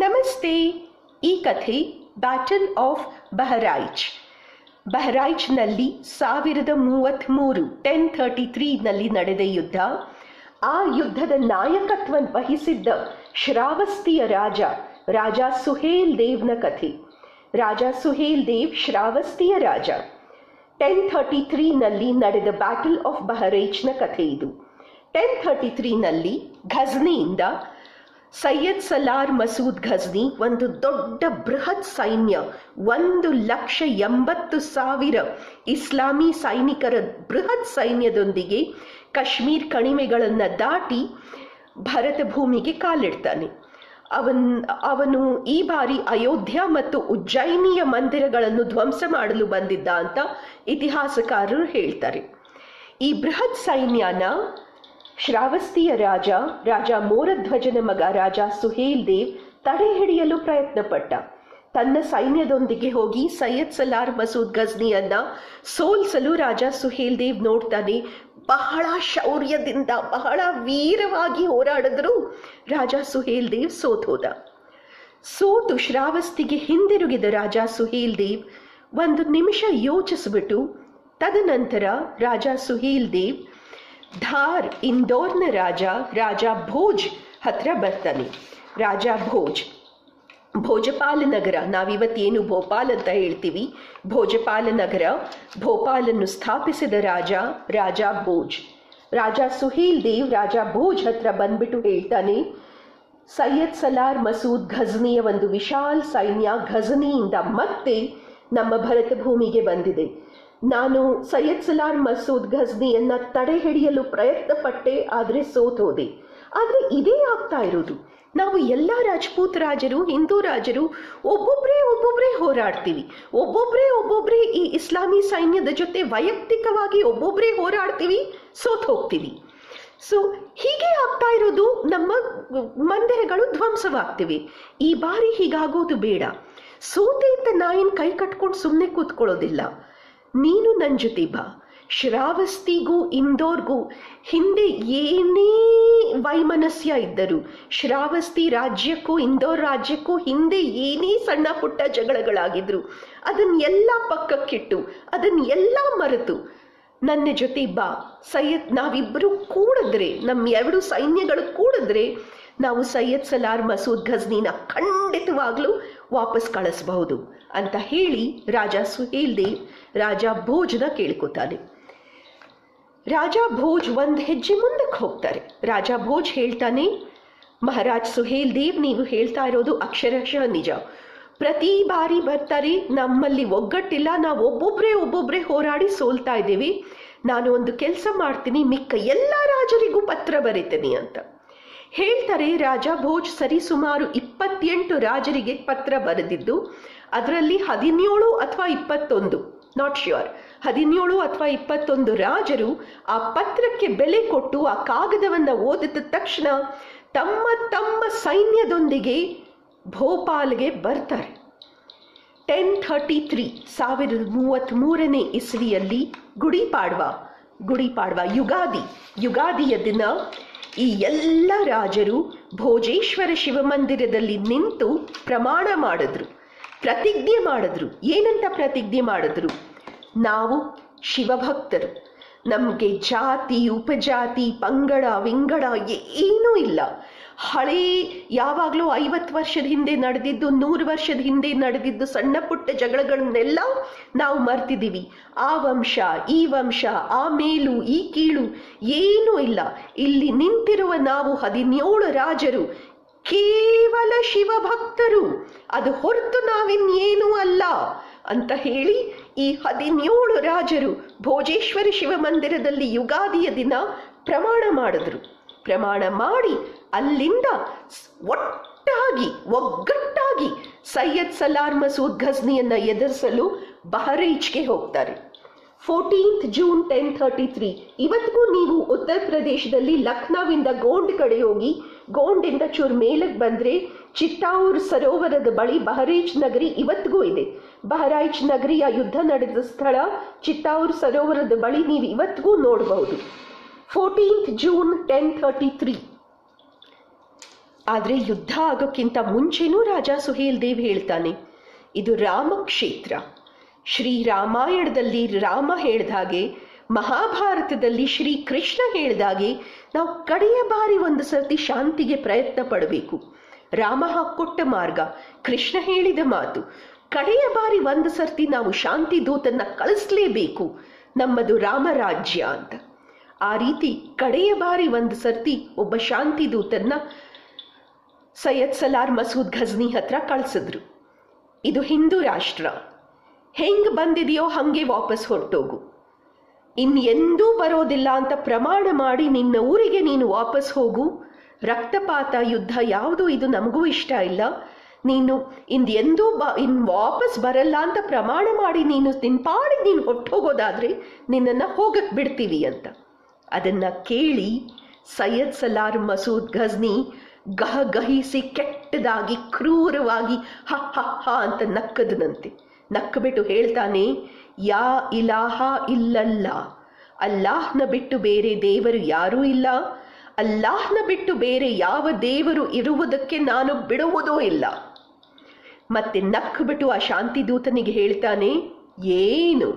ನಮಸ್ತೆ. ಈ ಕಥೆ ಬ್ಯಾಟಲ್ ಆಫ್ ಬಹರೈಚ್ನಲ್ಲಿ 1033ನಲ್ಲಿ ನಡೆದ ಯುದ್ಧ. ಆ ಯುದ್ಧದ ನಾಯಕತ್ವ ವಹಿಸಿದ್ದ ಶ್ರಾವಸ್ತಿಯ ರಾಜ ಸುಹೇಲ್ ದೇವ್ನ ಕಥೆ. ರಾಜ ಸುಹೇಲ್ ದೇವ್ ಶ್ರಾವಸ್ತಿಯ ರಾಜ. 1033ನಲ್ಲಿ ನಡೆದ ಬ್ಯಾಟಲ್ ಆಫ್ ಬಹರೈಚ್ನ ಕಥೆ ಇದು. 1033ನಲ್ಲಿ ಘಜ್ನಿಯಿಂದ ಸೈಯದ್ ಸಲಾರ್ ಮಸೂದ್ ಘಜ್ನಿ ಒಂದು ದೊಡ್ಡ ಬೃಹತ್ ಸೈನ್ಯ, 1,80,000 ಇಸ್ಲಾಮೀ ಸೈನಿಕರ ಬೃಹತ್ ಸೈನ್ಯದೊಂದಿಗೆ ಕಾಶ್ಮೀರ್ ಕಣಿವೆಗಳನ್ನು ದಾಟಿ ಭರತ ಭೂಮಿಗೆ ಕಾಲಿಡ್ತಾನೆ. ಅವನು ಈ ಬಾರಿ ಅಯೋಧ್ಯ ಮತ್ತು ಉಜ್ಜಯಿನಿಯ ಮಂದಿರಗಳನ್ನು ಧ್ವಂಸ ಮಾಡಲು ಬಂದಿದ್ದ ಅಂತ ಇತಿಹಾಸಕಾರರು ಹೇಳ್ತಾರೆ. ಈ ಬೃಹತ್ ಸೈನ್ಯನ ಶ್ರಾವಸ್ತಿಯ ರಾಜ ಮೋರಧ್ವಜನ ಮಗ ರಾಜ ಸುಹೇಲ್ ದೇವ್ ತಡೆ ಹಿಡಿಯಲು ಪ್ರಯತ್ನಪಟ್ಟ. ತನ್ನ ಸೈನ್ಯದೊಂದಿಗೆ ಹೋಗಿ ಸೈಯದ್ ಸಲಾರ್ ಮಸೂದ್ ಘಜ್ನಿಯನ್ನ ಸೋಲಿಸಲು ರಾಜ ಸುಹೇಲ್ ದೇವ್ ನೋಡ್ತಾನೆ. ಬಹಳ ಶೌರ್ಯದಿಂದ ಬಹಳ ವೀರವಾಗಿ ಹೋರಾಡಿದ್ರು ರಾಜ ಸುಹೇಲ್ ದೇವ್ ಸೋತು ಶ್ರಾವಸ್ತಿಗೆ ಹಿಂದಿರುಗಿದ ರಾಜ ಸುಹೇಲ್ ದೇವ್ ಒಂದು ನಿಮಿಷ ಯೋಚಿಸ್ಬಿಟ್ಟು ತದನಂತರ ರಾಜ ಸುಹೇಲ್ ದೇವ್ ಇಂದೋರ್ನ ರಾಜ ಭೋಜ್ ಹತ್ರ ಬರ್ತಾನೆ. ರಾಜ ಭೋಜಪಾಲ ನಗರ, ನಾವಿವತ್ತೇನು ಭೋಪಾಲ್ ಅಂತ ಹೇಳ್ತೀವಿ, ಭೋಜಪಾಲ ನಗರ, ಭೋಪಾಲನ್ನು ಸ್ಥಾಪಿಸಿದ ರಾಜ ಭೋಜ್. ರಾಜ ಸುಹೇಲ್ ದೇವ್ ರಾಜ ಭೋಜ್ ಹತ್ರ ಬಂದ್ಬಿಟ್ಟು ಹೇಳ್ತಾನೆ, ಸೈಯದ್ ಸಲಾರ್ ಮಸೂದ್ ಘಜ್ನಿಯ ಒಂದು ವಿಶಾಲ ಸೈನ್ಯ ಘಜ್ನಿಯಿಂದ ಮತ್ತೆ ನಮ್ಮ ಭರತ ಭೂಮಿಗೆ ಬಂದಿದೆ. ನಾನು ಸೈಯದ್ ಸಲಾರ್ ಮಸೂದ್ ಘಜ್ನಿಯನ್ನ ತಡೆ ಹಿಡಿಯಲು ಪ್ರಯತ್ನ ಪಟ್ಟೆ, ಆದರೆ ಸೋತೋದೆ. ಆದರೆ ಇದೇ ಆಗ್ತಾ ಇರೋದು. ನಾವು ಎಲ್ಲ ರಾಜಪೂತ್ ರಾಜರು, ಹಿಂದೂ ರಾಜರು ಒಬ್ಬೊಬ್ಬರೇ ಹೋರಾಡ್ತೀವಿ, ಒಬ್ಬೊಬ್ಬರೇ ಈ ಇಸ್ಲಾಮೀ ಸೈನ್ಯದ ಜೊತೆ ವೈಯಕ್ತಿಕವಾಗಿ ಒಬ್ಬೊಬ್ಬರೇ ಹೋರಾಡ್ತೀವಿ, ಸೋತ್ ಹೋಗ್ತೀವಿ. ಸೊ ಹೀಗೆ ಆಗ್ತಾ ಇರೋದು. ನಮ್ಮ ಮಂದಿರಗಳು ಧ್ವಂಸವಾಗ್ತಿವೆ. ಈ ಬಾರಿ ಹೀಗಾಗೋದು ಬೇಡ. ಸೋತೆ ಅಂತ ನಾಯಿನ ಕೈ ಕಟ್ಕೊಂಡು ಸುಮ್ಮನೆ ಕೂತ್ಕೊಳ್ಳೋದಿಲ್ಲ. ನೀನು ನನ್ನ ಜೊತೆ ಬಾ. ಶ್ರಾವಸ್ತಿಗೂ ಇಂದೋರ್ಗೂ ಹಿಂದೆ ಏನೇ ವೈಮನಸ್ಯ ಇದ್ದರು, ಶ್ರಾವಸ್ತಿ ರಾಜ್ಯಕ್ಕೂ ಇಂದೋರ್ ರಾಜ್ಯಕ್ಕೂ ಹಿಂದೆ ಏನೇ ಸಣ್ಣ ಪುಟ್ಟ ಜಗಳಗಳಾಗಿದ್ರು, ಅದನ್ನೆಲ್ಲ ಪಕ್ಕಕ್ಕಿಟ್ಟು ಅದನ್ನೆಲ್ಲ ಮರೆತು ನನ್ನ ಜೊತೆ ಬಾ. ನಾವಿಬ್ಬರು ಕೂಡಿದ್ರೆ, ನಮ್ಮ ಎರಡು ಸೈನ್ಯಗಳು ಕೂಡಿದ್ರೆ ನಾವು ಸೈಯದ್ ಸಲಾರ್ ಮಸೂದ್ ಘಜ್ನಿನ ಖಂಡಿತವಾಗ್ಲೂ ವಾಪಸ್ ಕಳಿಸಬಹುದು ಅಂತ ಹೇಳಿ ರಾಜ ಸುಹೇಲ್ ದೇವ್ ರಾಜ ಭೋಜ್ನ ಕೇಳ್ಕೊತಾನೆ. ರಾಜ ಭೋಜ್ ಒಂದು ಹೆಜ್ಜೆ ಮುಂದಕ್ಕೆ ಹೋಗ್ತಾರೆ. ರಾಜ ಭೋಜ್ ಹೇಳ್ತಾನೆ, ಮಹಾರಾಜ್ ಸುಹೇಲ್ ದೇವ್, ನೀವು ಹೇಳ್ತಾ ಇರೋದು ಅಕ್ಷರಶಃ ನಿಜ. ಪ್ರತಿ ಬಾರಿ ಬರ್ತಾರೆ, ನಮ್ಮಲ್ಲಿ ಒಗ್ಗಟ್ಟಿಲ್ಲ, ನಾವು ಒಬ್ಬೊಬ್ಬರೇ ಹೋರಾಡಿ ಸೋಲ್ತಾ ಇದ್ದೀವಿ. ನಾನು ಒಂದು ಕೆಲಸ ಮಾಡ್ತೀನಿ, ಮಿಕ್ಕ ಎಲ್ಲ ರಾಜರಿಗೂ ಪತ್ರ ಬರೀತೀನಿ ಅಂತ ಹೇಳ್ತಾರೆ. ರಾಜ ಭೋಜ್ ಸರಿಸುಮಾರು 28 ರಾಜರಿಗೆ ಪತ್ರ ಬರೆದಿದ್ದು, ಅದರಲ್ಲಿ 17 ಅಥವಾ 21, ನಾಟ್ ಶ್ಯೂರ್, 17 ಅಥವಾ 21 ರಾಜರು ಆ ಪತ್ರಕ್ಕೆ ಬೆಲೆ ಕೊಟ್ಟು ಆ ಕಾಗದವನ್ನು ಓದಿದ ತಕ್ಷಣ ತಮ್ಮ ಸೈನ್ಯದೊಂದಿಗೆ ಭೋಪಾಲ್ಗೆ ಬರ್ತಾರೆ. 1033 ಇಸ್ವಿಯಲ್ಲಿ ಗುಡಿಪಾಡ್ವ ಯುಗಾದಿಯ ದಿನ ಈ ಎಲ್ಲ ರಾಜರು ಭೋಜೇಶ್ವರ ಶಿವಮಂದಿರದಲ್ಲಿ ನಿಂತು ಪ್ರತಿಜ್ಞೆ ಮಾಡಿದ್ರು. ಏನಂತ ಪ್ರತಿಜ್ಞೆ ಮಾಡಿದ್ರು? ನಾವು ಶಿವಭಕ್ತರು, ನಮಗೆ ಜಾತಿ ಉಪಜಾತಿ ಪಂಗಡ ವಿಂಗಡ ಏನೂ ಇಲ್ಲ. ಯಾವಾಗಲೂ 50 ವರ್ಷದ ಹಿಂದೆ ನಡೆದಿದ್ದು, 100 ವರ್ಷದ ಹಿಂದೆ ನಡೆದಿದ್ದು ಸಣ್ಣ ಪುಟ್ಟ ಜಗಳಗಳನ್ನೆಲ್ಲ ನಾವು ಮರ್ತಿದ್ದೀವಿ. ಆ ವಂಶ ಈ ವಂಶ, ಆ ಮೇಲು ಈ ಕೀಳು ಏನೂ ಇಲ್ಲ. ಇಲ್ಲಿ ನಿಂತಿರುವ ನಾವು 17 ರಾಜರು ಕೇವಲ ಶಿವಭಕ್ತರು, ಅದು ಹೊರತು ನಾವಿನ್ನೇನೂ ಅಲ್ಲ ಅಂತ ಹೇಳಿ ಈ 17 ರಾಜರು ಭೋಜೇಶ್ವರ ಶಿವಮಂದಿರದಲ್ಲಿ ಯುಗಾದಿಯ ದಿನ ಪ್ರಮಾಣ ಮಾಡಿ ಅಲ್ಲಿಂದ ಒಗ್ಗಟ್ಟಾಗಿ ಸೈಯದ್ ಸಲಾರ್ ಮಸೂದ್ ಘಜ್ನಿಯನ್ನ ಎದುರಿಸಲು ಬಹರೈಚ್ಗೆ ಹೋಗ್ತಾರೆ. 14th June 1033. ಇವತ್ತಿಗೂ ನೀವು ಉತ್ತರ ಪ್ರದೇಶದಲ್ಲಿ ಲಕ್ನೋವಿಂದ ಗೋಂಡ್ ಕಡೆ ಹೋಗಿ ಗೋಂಡಿಂದ ಚೂರು ಮೇಲಕ್ಕೆ ಬಂದರೆ ಚಿತ್ತಾಊರ್ ಸರೋವರದ ಬಳಿ ಬಹರೈಚ್ ನಗರಿ ಇವತ್ತಿಗೂ ಇದೆ. ಬಹರೈಚ್ ನಗರಿಯ ಯುದ್ಧ ನಡೆದ ಸ್ಥಳ ಚಿತ್ತಾಊರ್ ಸರೋವರದ ಬಳಿ ನೀವು ಇವತ್ತಿಗೂ ನೋಡಬಹುದು. 14th June 1033. ಆದರೆ ಯುದ್ಧ ಆಗೋಕ್ಕಿಂತ ಮುಂಚೆನೂ ರಾಜ ಸುಹೇಲ್ ದೇವ್ ಹೇಳ್ತಾನೆ, ಇದು ರಾಮಕ್ಷೇತ್ರ. ಶ್ರೀರಾಮಾಯಣದಲ್ಲಿ ರಾಮ ಹೇಳ್ದಾಗೆ, ಮಹಾಭಾರತದಲ್ಲಿ ಶ್ರೀಕೃಷ್ಣ ಹೇಳ್ದಾಗೆ ನಾವು ಕಡೆಯ ಬಾರಿ ಒಂದು ಸರ್ತಿ ಶಾಂತಿಗೆ ಪ್ರಯತ್ನ ಪಡಬೇಕು. ರಾಮ ಹಾಕೊಟ್ಟ ಮಾರ್ಗ, ಕೃಷ್ಣ ಹೇಳಿದ ಮಾತು, ಕಡೆಯ ಬಾರಿ ಒಂದು ಸರ್ತಿ ನಾವು ಶಾಂತಿ ದೂತನ್ನ ಕಳಿಸ್ಲೇಬೇಕು, ನಮ್ಮದು ರಾಮರಾಜ್ಯ ಅಂತ. ಆ ರೀತಿ ಕಡೆಯ ಬಾರಿ ಒಂದು ಸರ್ತಿ ಒಬ್ಬ ಶಾಂತಿ ದೂತನ್ನ ಸೈಯದ್ ಸಲಾರ್ ಮಸೂದ್ ಘಜ್ನಿ ಹತ್ರ ಕಳಿಸಿದ್ರು. ಇದು ಹಿಂದೂ ರಾಷ್ಟ್ರ, ಹೆಂಗ್ ಬಂದಿದೆಯೋ ಹಂಗೆ ವಾಪಸ್ ಹೊರಟೋಗು, ಇನ್ನೆಂದೂ ಬರೋದಿಲ್ಲ ಅಂತ ಪ್ರಮಾಣ ಮಾಡಿ ನಿನ್ನ ಊರಿಗೆ ನೀನು ವಾಪಸ್ ಹೋಗು. ರಕ್ತಪಾತ, ಯುದ್ಧ ಯಾವುದು ಇದು ನಮಗೂ ಇಷ್ಟ ಇಲ್ಲ. ನೀನು ಇಂದೆಂದೂ ವಾಪಸ್ ಬರಲ್ಲ ಅಂತ ಪ್ರಮಾಣ ಮಾಡಿ ನೀನು ಪಾಡಿಗೆ ನೀನು ಹೊಟ್ಟೋಗೋದಾದ್ರೆ ನಿನ್ನನ್ನು ಹೋಗಕ್ಕೆ ಬಿಡ್ತೀವಿ ಅಂತ. ಅದನ್ನು ಕೇಳಿ ಸೈಯದ್ ಸಲಾರ್ ಮಸೂದ್ ಘಜ್ನಿ ಗಹಿಸಿ ಕೆಟ್ಟದಾಗಿ ಕ್ರೂರವಾಗಿ ಹ ಹ ಹ ಅಂತ ನಕ್ಕದನಂತೆ. ನಕ್ಕಬಿಟ್ಟು ಹೇಳ್ತಾನೆ, ಯಾ ಇಲಾಹ ಇಲ್ಲಲ್ಲ, ಅಲ್ಲಾಹ್ನ ಬಿಟ್ಟು ಬೇರೆ ದೇವರು ಯಾರೂ ಇಲ್ಲ, ಅಲ್ಲಾಹ್ನ ಬಿಟ್ಟು ಬೇರೆ ಯಾವ ದೇವರು ಇರುವುದಕ್ಕೆ ನಾನು ಬಿಡುವುದೂ ಇಲ್ಲ. ಮತ್ತೆ ನಕ್ಕಬಿಟ್ಟು ಆ ಶಾಂತಿ ದೂತನಿಗೆ ಹೇಳ್ತಾನೆ, ಏನು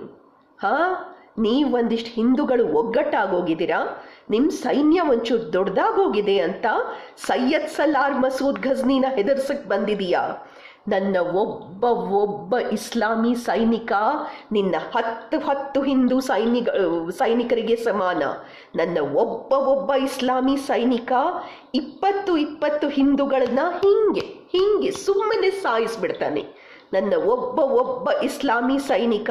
ನೀವು ಒಂದಿಷ್ಟು ಹಿಂದೂಗಳು ಒಗ್ಗಟ್ಟಾಗೋಗಿದ್ದೀರಾ, ನಿಮ್ಮ ಸೈನ್ಯ ಒಂಚೂರು ದೊಡ್ಡದಾಗೋಗಿದೆ ಅಂತ ಸೈಯದ್ ಸಲಾರ್ ಮಸೂದ್ ಘಜ್ನಿನ ಹೆದರ್ಸಕ್ ಬಂದಿದೀಯಾ? ನನ್ನ ಒಬ್ಬ ಇಸ್ಲಾಮಿ ಸೈನಿಕ ನಿನ್ನ 10 ಹಿಂದೂ ಸೈನಿಕರಿಗೆ ಸಮಾನ. ನನ್ನ ಒಬ್ಬ ಇಸ್ಲಾಮಿ ಸೈನಿಕ 20 ಹಿಂದೂಗಳನ್ನ ಹಿಂಗೆ ಸುಮ್ಮನೆ ಸಾಯಿಸ್ಬಿಡ್ತಾನೆ. ನನ್ನ ಒಬ್ಬ ಇಸ್ಲಾಮಿ ಸೈನಿಕ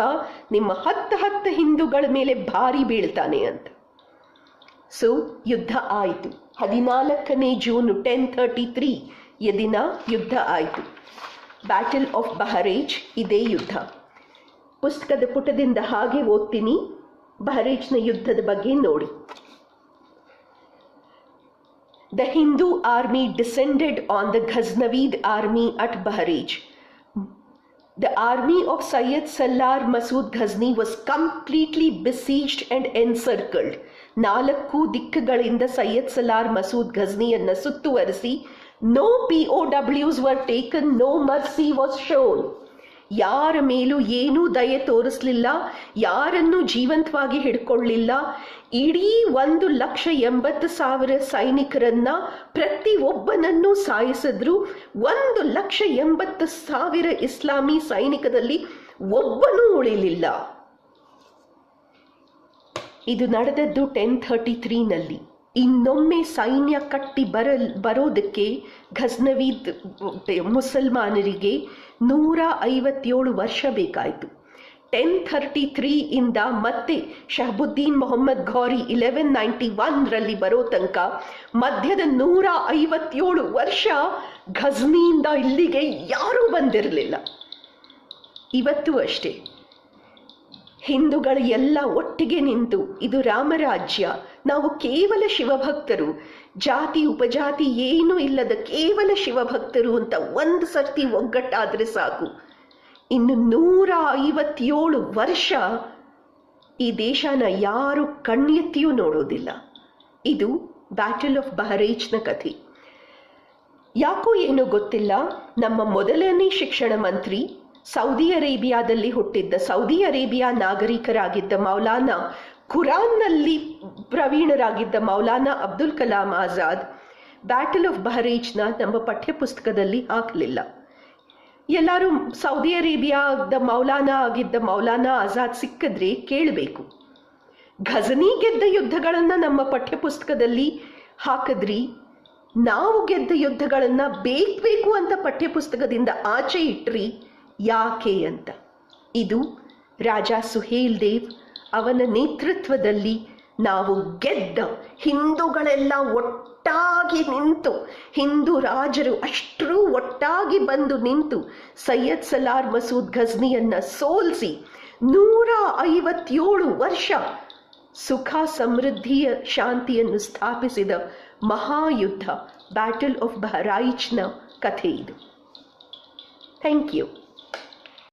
ನಿಮ್ಮ 10 ಹಿಂದೂಗಳ ಮೇಲೆ ಭಾರಿ ಬೀಳ್ತಾನೆ ಅಂತ. ಸೊ ಯುದ್ಧ ಆಯಿತು. 14ನೇ ಜೂನ್ 1033 ದಿನ ಯುದ್ಧ ಆಯಿತು. ಬ್ಯಾಟಲ್ ಆಫ್ ಬಹರೇಜ್, ಇದೇ ಯುದ್ಧ. ಪುಸ್ತಕದ ಪುಟದಿಂದ ಹಾಗೆ ಓದ್ತೀನಿ, ಬಹರೇಜ್ನ ಯುದ್ಧದ ಬಗ್ಗೆ ನೋಡಿ. The Hindu army descended on the Ghaznavid army at Bahraj. The army of Sayyid Salar Masood Ghazni was completely besieged and encircled. 4 ದಿಕ್ಕುಗಳಿಂದ Syed Salaar Masood ಘಜ್ನಿಯನ್ನ ಸುತ್ತುವರಿಸಿ, no POWs were taken, no mercy was shown. ಯಾರ ಮೇಲೂ ಏನೂ ದಯೆ ತೋರಿಸಲಿಲ್ಲ, ಯಾರನ್ನೂ ಜೀವಂತವಾಗಿ ಹಿಡ್ಕೊಳ್ಳಿಲ್ಲ. ಇಡೀ 1,80,000 ಸೈನಿಕರನ್ನ ಪ್ರತಿ ಒಬ್ಬನನ್ನೂ ಸಾಯಿಸಿದ್ರು. 1,80,000 ಇಸ್ಲಾಮಿ ಸೈನಿಕದಲ್ಲಿ ಒಬ್ಬನೂ ಉಳಿಲಿಲ್ಲ. ಇದು ನಡೆದದ್ದು 1033ನಲ್ಲಿ. ಇನ್ನೊಮ್ಮೆ ಸೈನ್ಯ ಕಟ್ಟಿ ಬರೋದಕ್ಕೆ ಘಜ್ನವೀದ್ ಮುಸಲ್ಮಾನರಿಗೆ 157 ವರ್ಷ ಬೇಕಾಯಿತು. 1033 ಇಂದ ಮತ್ತೆ ಶಹಬುದ್ದೀನ್ ಮೊಹಮ್ಮದ್ ಘೌರಿ 1191ರಲ್ಲಿ ಬರೋ ತನಕ ಮಧ್ಯದ 157 ವರ್ಷ ಘಜ್ನಿಯಿಂದ ಇಲ್ಲಿಗೆ ಯಾರೂ ಬಂದಿರಲಿಲ್ಲ. ಇವತ್ತು ಅಷ್ಟೇ ಹಿಂದೂಗಳು ಎಲ್ಲ ಒಟ್ಟಿಗೆ ನಿಂತು, ಇದು ರಾಮರಾಜ್ಯ, ನಾವು ಕೇವಲ ಶಿವಭಕ್ತರು, ಜಾತಿ ಉಪಜಾತಿ ಏನೂ ಇಲ್ಲದ ಕೇವಲ ಶಿವಭಕ್ತರು ಅಂತ ಒಂದು ಸರ್ತಿ ಒಗ್ಗಟ್ಟಾದರೆ ಸಾಕು. ಇನ್ನು 157 ವರ್ಷ ಈ ದೇಶನ ಯಾರು ಕಣ್ಣೆತ್ತಿಯೂ ನೋಡೋದಿಲ್ಲ. ಇದು ಬ್ಯಾಟಲ್ ಆಫ್ ಬಹರೇಜ್ನ ಕಥೆ. ಯಾಕೋ ಏನೋ ಗೊತ್ತಿಲ್ಲ, ನಮ್ಮ ಮೊದಲನೇ ಶಿಕ್ಷಣ ಮಂತ್ರಿ ಸೌದಿ ಅರೇಬಿಯಾದಲ್ಲಿ ಹುಟ್ಟಿದ್ದ, ಸೌದಿ ಅರೇಬಿಯಾ ನಾಗರಿಕರಾಗಿದ್ದ ಮೌಲಾನಾ, ಕುರಾನ್ನಲ್ಲಿ ಪ್ರವೀಣರಾಗಿದ್ದ ಮೌಲಾನಾ ಅಬ್ದುಲ್ ಕಲಾಂ ಆಜಾದ್ ಬ್ಯಾಟಲ್ ಆಫ್ ಬಹರೇಜ್ನ ನಮ್ಮ ಪಠ್ಯಪುಸ್ತಕದಲ್ಲಿ ಹಾಕಲಿಲ್ಲ. ಎಲ್ಲರೂ ಸೌದಿ ಅರೇಬಿಯಾದ ಮೌಲಾನಾ ಆಗಿದ್ದ ಮೌಲಾನಾ ಆಜಾದ್ ಸಿಕ್ಕಿದ್ರೆ ಕೇಳಬೇಕು. ಘಜ್ನಿ ಗೆದ್ದ ಯುದ್ಧಗಳನ್ನು ನಮ್ಮ ಪಠ್ಯಪುಸ್ತಕದಲ್ಲಿ ಹಾಕಿದ್ರಿ, ನಾವು ಗೆದ್ದ ಯುದ್ಧಗಳನ್ನು ಬೇಕು ಅಂತ ಪಠ್ಯಪುಸ್ತಕದಿಂದ ಆಚೆ ಇಟ್ರಿ, ಯಾಕೆ ಅಂತ. ಇದು ರಾಜ ಸುಹೇಲ್ ದೇವ್ ಅವನ ನೇತೃತ್ವದಲ್ಲಿ ನಾವು ಗೆದ್ದ, ಹಿಂದೂಗಳೆಲ್ಲ ಒಟ್ಟಾಗಿ ನಿಂತು, ಹಿಂದೂ ರಾಜರು ಅಷ್ಟರೂ ಒಟ್ಟಾಗಿ ಬಂದು ನಿಂತು ಸೈಯದ್ ಸಲಾರ್ ಮಸೂದ್ ಘಜ್ನಿಯನ್ನ ಸೋಲಿಸಿ 157 ವರ್ಷ ಸುಖ ಸಮೃದ್ಧಿಯ ಶಾಂತಿಯನ್ನು ಸ್ಥಾಪಿಸಿದ ಮಹಾಯುದ್ಧ ಬ್ಯಾಟಲ್ ಆಫ್ ಬಹರಾಯಿಚ್ನ ಕಥೆ ಇದು. Thank you.